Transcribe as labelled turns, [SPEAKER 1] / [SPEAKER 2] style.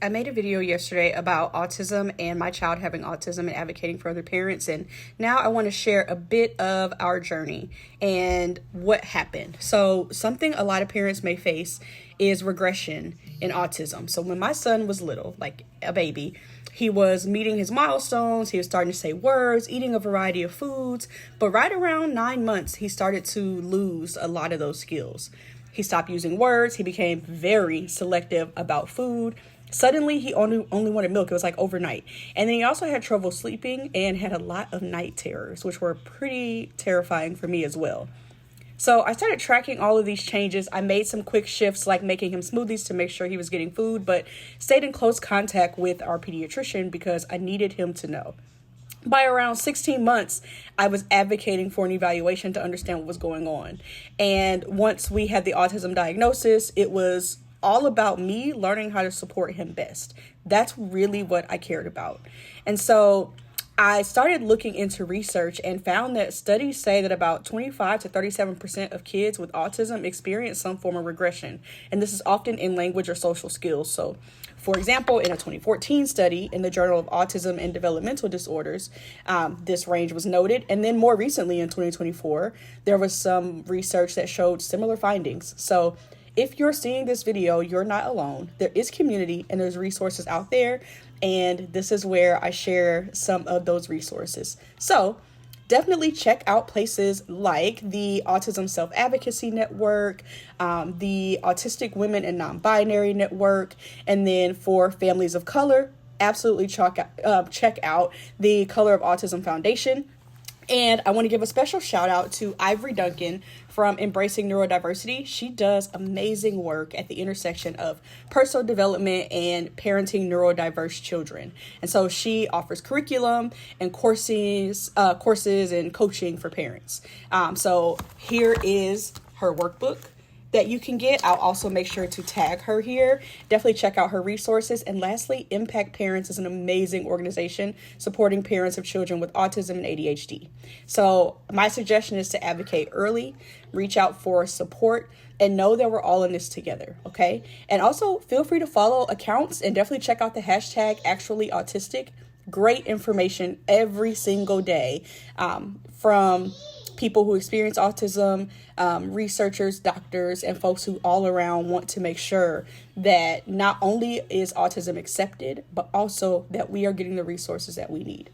[SPEAKER 1] I made a video yesterday about autism and my child having autism and advocating for other parents. And now I want to share a bit of our journey and what happened. So something a lot of parents may face is regression in autism. So when my son was little, like a baby, he was meeting his milestones. He was starting to say words, eating a variety of foods. But right around 9 months, he started to lose a lot of those skills. He stopped using words. He became very selective about food. Suddenly, he only wanted milk. It was like overnight. And then he also had trouble sleeping and had a lot of night terrors, which were pretty terrifying for me as well. So I started tracking all of these changes. I made some quick shifts, like making him smoothies to make sure he was getting food, but stayed in close contact with our pediatrician because I needed him to know. By around 16 months, I was advocating for an evaluation to understand what was going on. And once we had the autism diagnosis, it was all about me learning how to support him best. That's really what I cared about. And so I started looking into research and found that studies say that about 25 to 37% of kids with autism experience some form of regression. And this is often in language or social skills. So, for example, in a 2014 study in the Journal of Autism and Developmental Disorders, this range was noted. And then more recently in 2024, there was some research that showed similar findings. So if you're seeing this video, you're not alone. There is community and there's resources out there. And this is where I share some of those resources. So definitely check out places like the Autism Self-Advocacy Network, the Autistic Women and Nonbinary Network, and then for families of color, absolutely check out the Color of Autism Foundation. And I want to give a special shout out to Ivory Duncan from Embracing Neuro-diversity. She does amazing work at the intersection of personal development and parenting neurodiverse children. And so she offers curriculum and courses and coaching for parents. So here is her workbook that you can get. I'll also make sure to tag her here. Definitely check out her resources. And lastly, Impact Parents is an amazing organization supporting parents of children with autism and ADHD. So my suggestion is to advocate early, reach out for support, and know that we're all in this together, okay? And also feel free to follow accounts and definitely check out the hashtag #ActuallyAutistic. Great information every single day from people who experience autism, researchers, doctors, and folks who all around want to make sure that not only is autism accepted, but also that we are getting the resources that we need.